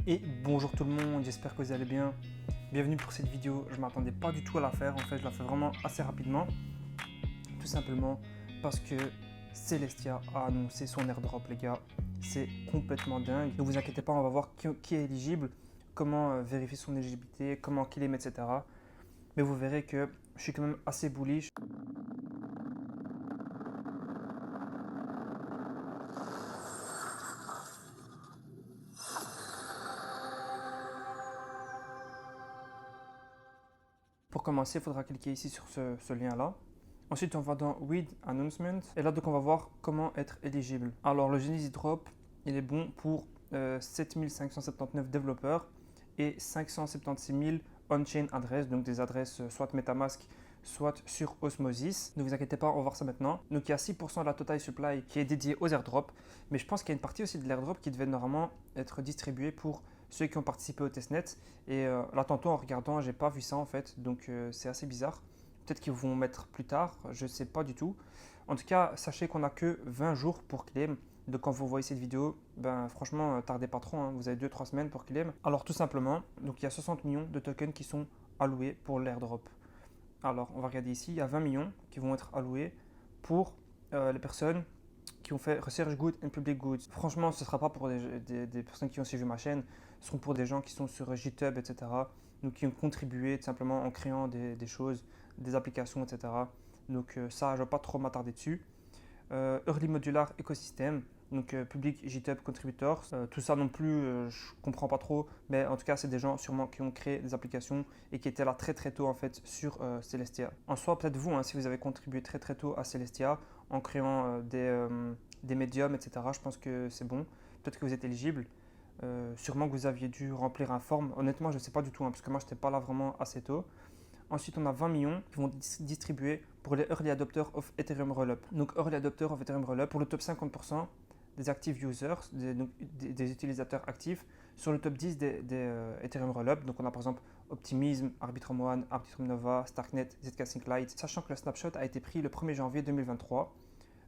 Et bonjour tout le monde, j'espère que vous allez bien. Bienvenue pour cette vidéo, je ne m'attendais pas du tout à la faire, en fait je la fais vraiment assez rapidement. Tout simplement parce que Celestia a annoncé son airdrop les gars. C'est complètement dingue. Ne vous inquiétez pas, on va voir qui est éligible, comment vérifier son éligibilité, comment claim, etc. Mais vous verrez que je suis quand même assez bullish. Pour commencer, il faudra cliquer ici sur ce lien-là. Ensuite, on va dans Read Announcement. Et là, donc, on va voir comment être éligible. Alors, le Genesis Drop, il est bon pour 7579 développeurs et 576 000 on-chain adresses, donc des adresses soit MetaMask, soit sur Osmosis. Ne vous inquiétez pas, on va voir ça maintenant. Donc, il y a 6% de la total supply qui est dédiée aux airdrops. Mais je pense qu'il y a une partie aussi de l'airdrop qui devait normalement être distribuée pour ceux qui ont participé au testnet. Et là, tantôt, en regardant, j'ai pas vu ça en fait. Donc, c'est assez bizarre. Peut-être qu'ils vont mettre plus tard, je ne sais pas du tout. En tout cas, sachez qu'on n'a que 20 jours pour claim. Donc quand vous voyez cette vidéo, ben franchement, tardez pas trop, hein. Vous avez 2-3 semaines pour claim. Alors tout simplement, donc il y a 60 millions de tokens qui sont alloués pour l'airdrop. Alors on va regarder ici, il y a 20 millions qui vont être alloués pour les personnes qui ont fait Research Good and Public Goods. Franchement, ce ne sera pas pour des personnes qui ont suivi ma chaîne, ce seront pour des gens qui sont sur GitHub, etc. Donc qui ont contribué tout simplement en créant des choses, des applications, etc. Donc ça, je ne vais pas trop m'attarder dessus. Early Modular Ecosystem, donc Public GitHub Contributors. Tout ça non plus, je ne comprends pas trop, mais en tout cas, c'est des gens sûrement qui ont créé des applications et qui étaient là très très tôt en fait sur Celestia. En soi, peut-être vous, hein, si vous avez contribué très très tôt à Celestia en créant des médiums, etc., je pense que c'est bon. Peut-être que vous êtes éligible. Sûrement que vous aviez dû remplir un form. Honnêtement, je ne sais pas du tout, hein, parce que moi, je n'étais pas là vraiment assez tôt. Ensuite, on a 20 millions qui vont distribuer pour les Early Adopters of Ethereum Rollup. Donc, Early Adopters of Ethereum Rollup, pour le top 50% des active users, des utilisateurs actifs, sur le top 10 des Ethereum Rollup. Donc, on a par exemple Optimism, Arbitrum One, Arbitrum Nova, Starknet, ZK Sync Lite. Sachant que le snapshot a été pris le 1er janvier 2023.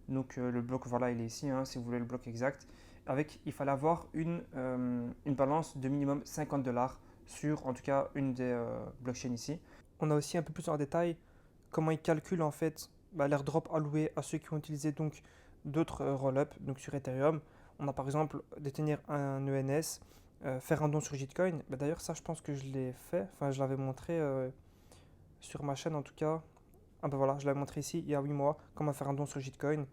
Donc, le bloc, voilà, il est ici, hein, si vous voulez le bloc exact. Il fallait avoir une balance de minimum $50 sur, en tout cas, une des blockchains ici. On a aussi un peu plus en détail comment ils calculent en fait l'airdrop alloué à ceux qui ont utilisé donc d'autres rollups donc sur Ethereum. On a par exemple détenir un ENS, faire un don sur Gitcoin. D'ailleurs ça je pense que je l'ai fait, enfin je l'avais montré sur ma chaîne en tout cas. Ah ben voilà, je l'avais montré ici il y a 8 mois, comment faire un don sur Gitcoin.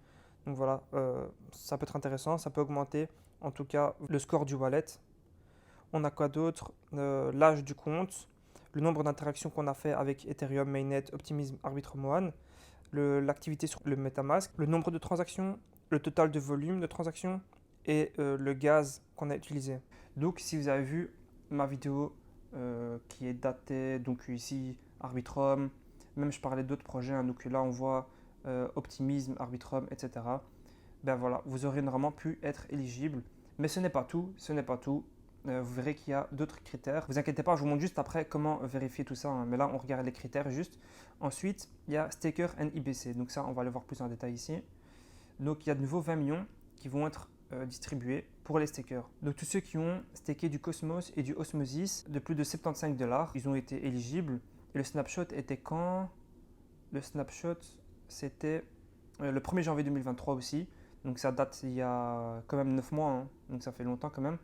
Donc voilà, ça peut être intéressant, ça peut augmenter en tout cas le score du wallet. On a quoi d'autre? L'âge du compte, le nombre d'interactions qu'on a fait avec Ethereum, Mainnet, Optimism, Arbitrum One, l'activité sur le MetaMask, le nombre de transactions, le total de volume de transactions et le gaz qu'on a utilisé. Donc si vous avez vu ma vidéo qui est datée, donc ici Arbitrum, même je parlais d'autres projets, hein, donc là on voit Optimism, Arbitrum, etc. Ben voilà, vous aurez normalement pu être éligible. Mais ce n'est pas tout, ce n'est pas tout. Vous verrez qu'il y a d'autres critères. Vous inquiétez pas, je vous montre juste après comment vérifier tout ça, hein. Mais là, on regarde les critères juste. Ensuite, il y a Staker and IBC. Donc ça, on va le voir plus en détail ici. Donc il y a de nouveau 20 millions qui vont être distribués pour les stakers. Donc tous ceux qui ont staké du Cosmos et du Osmosis de plus de $75, ils ont été éligibles. Et le snapshot était quand? Le snapshot, c'était le 1er janvier 2023 aussi. Donc ça date il y a quand même 9 mois, hein. Donc ça fait longtemps quand même.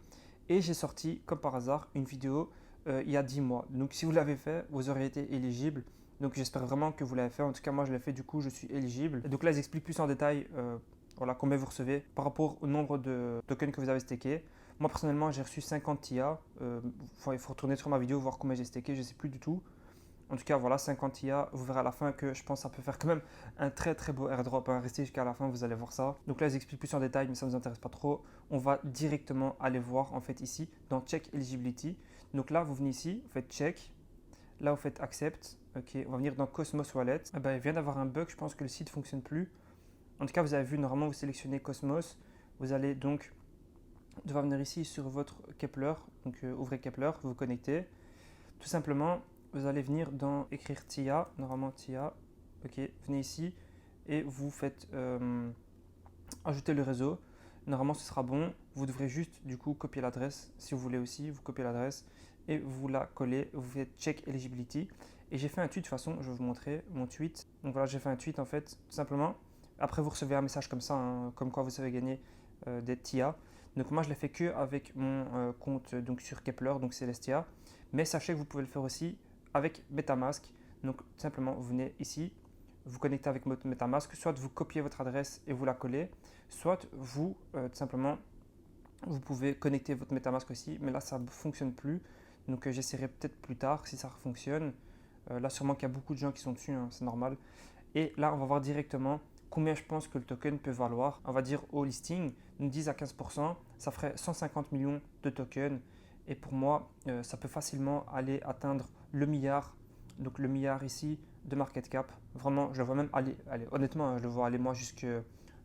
Et j'ai sorti, comme par hasard, une vidéo il y a 10 mois. Donc si vous l'avez fait, vous aurez été éligible. Donc j'espère vraiment que vous l'avez fait. En tout cas, moi je l'ai fait, du coup je suis éligible. Et donc là, ils expliquent plus en détail voilà, combien vous recevez par rapport au nombre de tokens que vous avez staké. Moi personnellement, j'ai reçu 50 TIA. Il faut retourner sur ma vidéo, voir combien j'ai staké, je ne sais plus du tout. En tout cas, voilà, 50 IA, vous verrez à la fin que je pense que ça peut faire quand même un très très beau airdrop, hein. Restez jusqu'à la fin, vous allez voir ça. Donc là, je explique plus en détail, mais ça ne nous intéresse pas trop. On va directement aller voir en fait ici dans Check Eligibility. Donc là, vous venez ici, vous faites Check. Là, vous faites Accept. Ok, on va venir dans Cosmos Wallet. Eh ben, il vient d'avoir un bug, je pense que le site ne fonctionne plus. En tout cas, vous avez vu, normalement, vous sélectionnez Cosmos. Vous allez donc devoir venir ici sur votre Keplr. Donc ouvrez Keplr, vous vous connectez. Tout simplement, vous allez venir dans écrire TIA, normalement TIA, ok, venez ici et vous faites ajouter le réseau. Normalement, ce sera bon. Vous devrez juste du coup copier l'adresse. Si vous voulez aussi, vous copiez l'adresse et vous la collez. Vous faites check eligibility. Et j'ai fait un tweet, de toute façon, je vais vous montrer mon tweet. Donc voilà, j'ai fait un tweet en fait, tout simplement. Après, vous recevez un message comme ça, hein, comme quoi vous savez gagner des TIA. Donc moi, je l'ai fait que avec mon compte donc, sur Kepler, donc Celestia. Mais sachez que vous pouvez le faire aussi avec MetaMask. Donc tout simplement, vous venez ici, vous connectez avec votre MetaMask, soit vous copiez votre adresse et vous la collez, soit vous, tout simplement, vous pouvez connecter votre MetaMask aussi, mais là, ça ne fonctionne plus. Donc j'essaierai peut-être plus tard si ça fonctionne. Là, sûrement qu'il y a beaucoup de gens qui sont dessus, hein, c'est normal. Et là, on va voir directement combien je pense que le token peut valoir. On va dire au listing, nous 10 à 15%, ça ferait 150 millions de tokens. Et pour moi, ça peut facilement aller atteindre le milliard. Donc le milliard ici de market cap. Vraiment, je le vois même aller honnêtement, je le vois aller moi jusque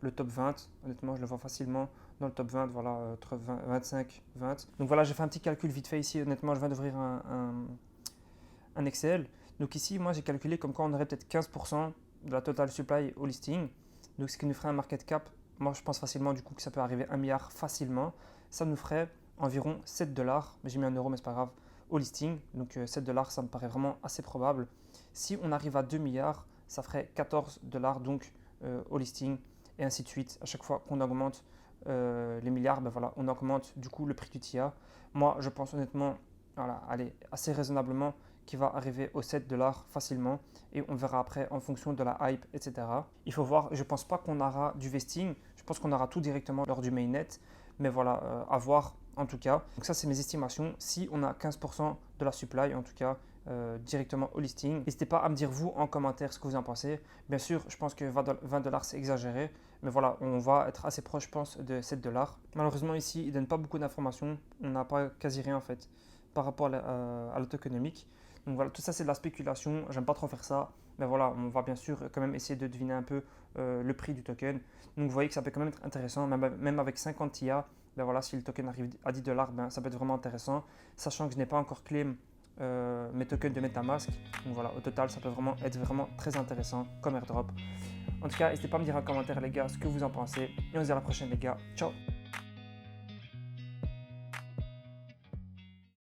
le top 20. Honnêtement, je le vois facilement dans le top 20, voilà, entre 20, 25, 20. Donc voilà, j'ai fait un petit calcul vite fait ici. Honnêtement, je viens d'ouvrir un Excel. Donc ici, moi, j'ai calculé comme quoi on aurait peut-être 15% de la total supply au listing. Donc ce qui nous ferait un market cap, moi je pense facilement du coup que ça peut arriver à 1 milliard facilement. Ça nous ferait environ 7 dollars, j'ai mis un euro mais c'est pas grave, au listing. Donc 7 dollars, ça me paraît vraiment assez probable. Si on arrive à 2 milliards, ça ferait 14 dollars donc au listing et ainsi de suite. À chaque fois qu'on augmente les milliards, ben voilà, on augmente du coup le prix du TIA. Moi je pense honnêtement, voilà, allez, assez raisonnablement qui va arriver aux 7 dollars facilement et on verra après en fonction de la hype, etc. Il faut voir, je ne pense pas qu'on aura du vesting, je pense qu'on aura tout directement lors du mainnet, mais voilà, à voir en tout cas. Donc ça, c'est mes estimations. Si on a 15% de la supply, en tout cas, directement au listing, n'hésitez pas à me dire vous en commentaire ce que vous en pensez. Bien sûr, je pense que 20 dollars c'est exagéré, mais voilà, on va être assez proche, je pense, de 7 dollars. Malheureusement, ici, il ne donne pas beaucoup d'informations, on n'a pas quasi rien en fait par rapport à l'auto-économique. Donc voilà, tout ça c'est de la spéculation, j'aime pas trop faire ça, mais voilà, on va bien sûr quand même essayer de deviner un peu le prix du token. Donc vous voyez que ça peut quand même être intéressant, même avec 50 TIA, ben voilà, si le token arrive à 10 dollars, ben ça peut être vraiment intéressant, sachant que je n'ai pas encore claim mes tokens de MetaMask. Donc voilà, au total, ça peut vraiment être vraiment très intéressant comme airdrop. En tout cas, n'hésitez pas à me dire en commentaire les gars ce que vous en pensez, et on se dit à la prochaine les gars, ciao.